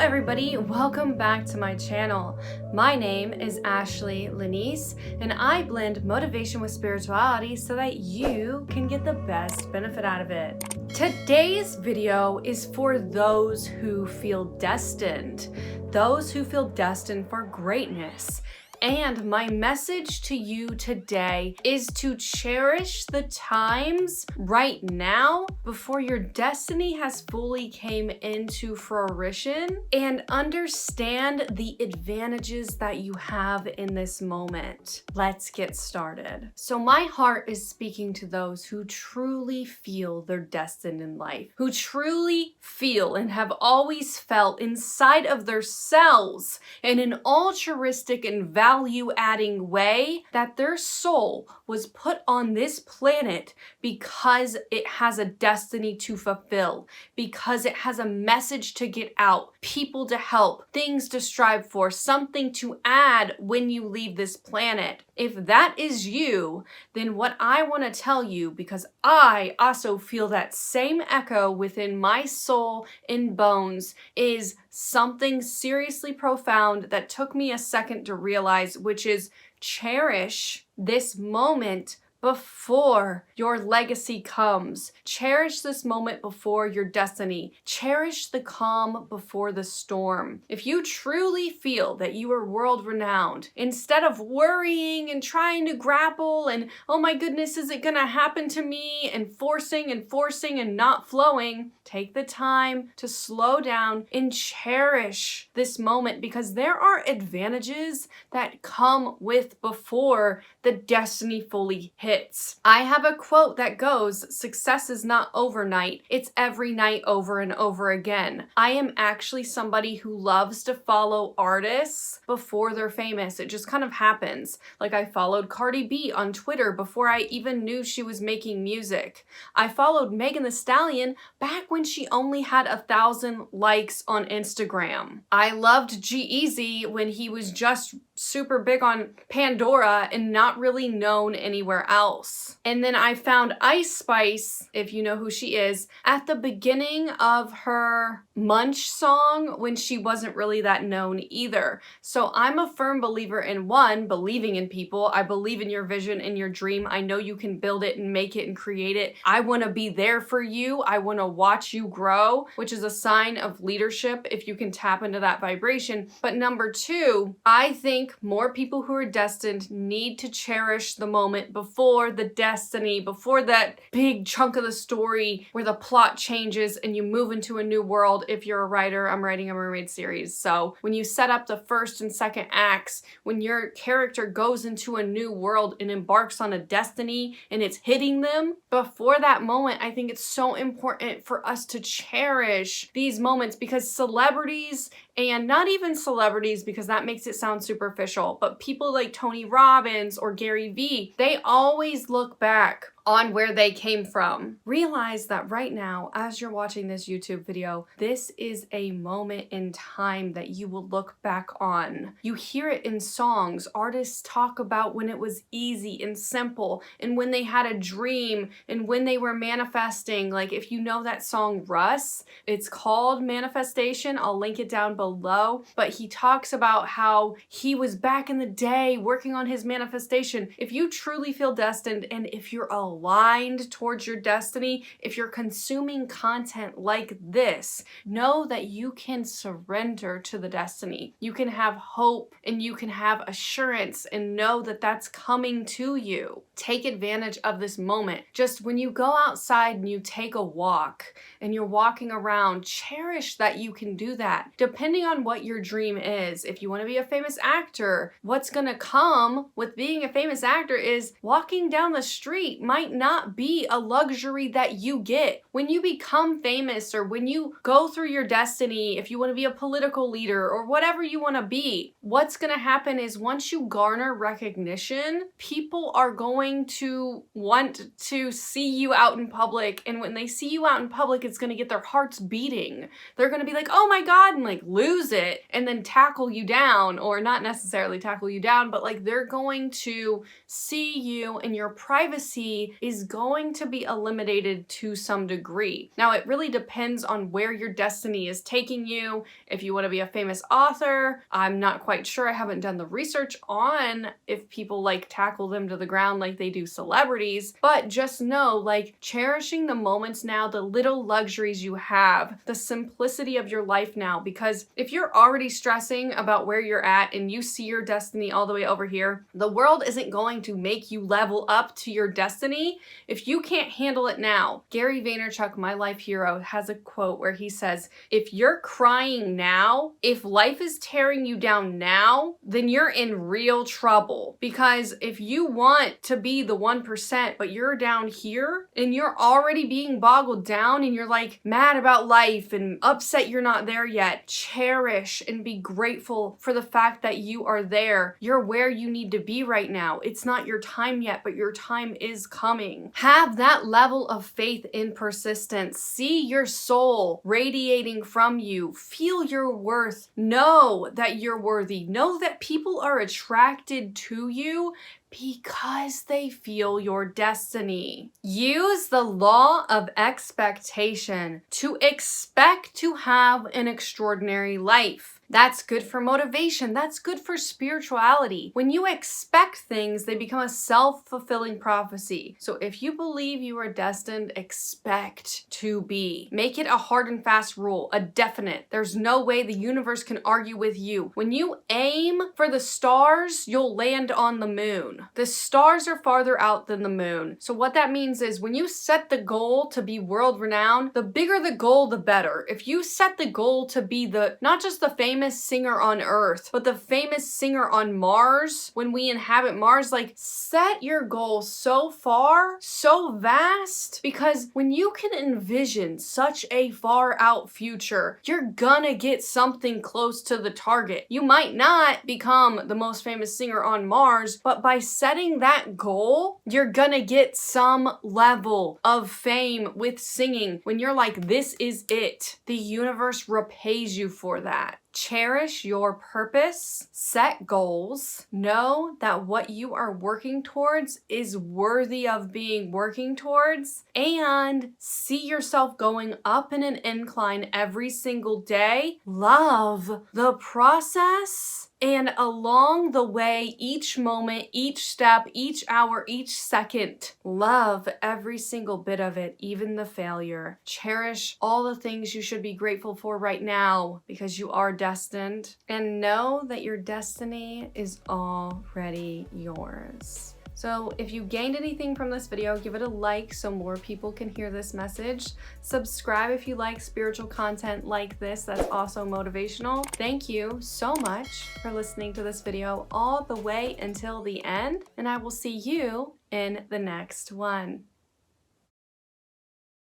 everybody, welcome back to my channel. My name is Ashley Lanice, and I blend motivation with spirituality so that you can get the best benefit out of it. Today's video is for those who feel destined for greatness. And my message to you today is to cherish the times right now before your destiny has fully came into fruition and understand the advantages that you have in this moment. Let's get started. So my heart is speaking to those who truly feel they're destined in life, who truly feel and have always felt inside of their selves in an altruistic and value-adding way that their soul was put on this planet because it has a destiny to fulfill, because it has a message to get out, people to help, things to strive for, something to add when you leave this planet. If that is you, then what I want to tell you, because I also feel that same echo within my soul and bones, is something seriously profound that took me a second to realize, which is cherish this moment before your legacy comes. Cherish this moment before your destiny. Cherish the calm before the storm. If you truly feel that you are world renowned, instead of worrying and trying to grapple and, oh my goodness, is it gonna happen to me? And forcing and not flowing, take the time to slow down and cherish this moment, because there are advantages that come with before the destiny fully hits. I have a quote that goes, success is not overnight, it's every night over and over again. I am actually somebody who loves to follow artists before they're famous. It just kind of happens. Like I followed Cardi B on Twitter before I even knew she was making music. I followed Megan Thee Stallion back when she only had 1,000 likes on Instagram. I loved G-Eazy when he was just super big on Pandora and not really known anywhere else. And then I found Ice Spice, if you know who she is, at the beginning of her Munch song when she wasn't really that known either. So I'm a firm believer in believing in people. I believe in your vision and your dream. I know you can build it and make it and create it. I want to be there for you. I want to watch you grow, which is a sign of leadership if you can tap into that vibration. But number two, I think more people who are destined need to cherish the moment before the destiny, before that big chunk of the story where the plot changes and you move into a new world. If you're a writer, I'm writing a mermaid series. So when you set up the first and second acts, when your character goes into a new world and embarks on a destiny and it's hitting them, before that moment, I think it's so important for us to cherish these moments, because celebrities, and not even celebrities because that makes it sound superficial, but people like Tony Robbins or Gary Vee, they always look back on where they came from. Realize that right now, as you're watching this YouTube video, this is a moment in time that you will look back on. You hear it in songs. Artists talk about when it was easy and simple, and when they had a dream, and when they were manifesting. Like if you know that song Russ, it's called Manifestation. I'll link it down below. But he talks about how he was back in the day working on his manifestation. If you truly feel destined, and if you're aligned towards your destiny, if you're consuming content like this, know that you can surrender to the destiny. You can have hope and you can have assurance and know that that's coming to you. Take advantage of this moment. Just when you go outside and you take a walk and you're walking around, cherish that you can do that. Depending on what your dream is, if you want to be a famous actor, what's going to come with being a famous actor is walking down the street might not be a luxury that you get. When you become famous, or when you go through your destiny, if you want to be a political leader or whatever you want to be, what's going to happen is once you garner recognition, people are going to want to see you out in public. And when they see you out in public, it's going to get their hearts beating. They're going to be like, oh my God, and like lose it and then tackle you down, or not necessarily tackle you down, but like they're going to see you in your privacy destiny is going to be eliminated to some degree. Now, it really depends on where your destiny is taking you. If you want to be a famous author, I'm not quite sure. I haven't done the research on if people like tackle them to the ground like they do celebrities, but just know, like, cherishing the moments now, the little luxuries you have, the simplicity of your life now, because if you're already stressing about where you're at and you see your destiny all the way over here, the world isn't going to make you level up to your destiny if you can't handle it now. Gary Vaynerchuk, my life hero, has a quote where he says, if you're crying now, if life is tearing you down now, then you're in real trouble. Because if you want to be the 1%, but you're down here and you're already being boggled down and you're like mad about life and upset you're not there yet, cherish and be grateful for the fact that you are there. You're where you need to be right now. It's not your time yet, but your time is coming. Have that level of faith in persistence. See your soul radiating from you. Feel your worth. Know that you're worthy. Know that people are attracted to you because they feel your destiny. Use the law of expectation to expect to have an extraordinary life. That's good for motivation. That's good for spirituality. When you expect things, they become a self-fulfilling prophecy. So if you believe you are destined, expect to be. Make it a hard and fast rule, a definite. There's no way the universe can argue with you. When you aim for the stars, you'll land on the moon. The stars are farther out than the moon. So what that means is when you set the goal to be world renowned, the bigger the goal, the better. If you set the goal to be not just the famous singer on Earth, but the famous singer on Mars, when we inhabit Mars, like, set your goal so far, so vast, because when you can envision such a far out future, you're gonna get something close to the target. You might not become the most famous singer on Mars, but by setting that goal, you're gonna get some level of fame with singing. When you're like, this is it, the universe repays you for that. Cherish your purpose, set goals, know that what you are working towards is worthy of being working towards, and see yourself going up in an incline every single day. Love the process. And along the way, each moment, each step, each hour, each second, love every single bit of it, even the failure. Cherish all the things you should be grateful for right now because you are destined. And know that your destiny is already yours. So if you gained anything from this video, give it a like so more people can hear this message. Subscribe if you like spiritual content like this that's also motivational. Thank you so much for listening to this video all the way until the end, and I will see you in the next one.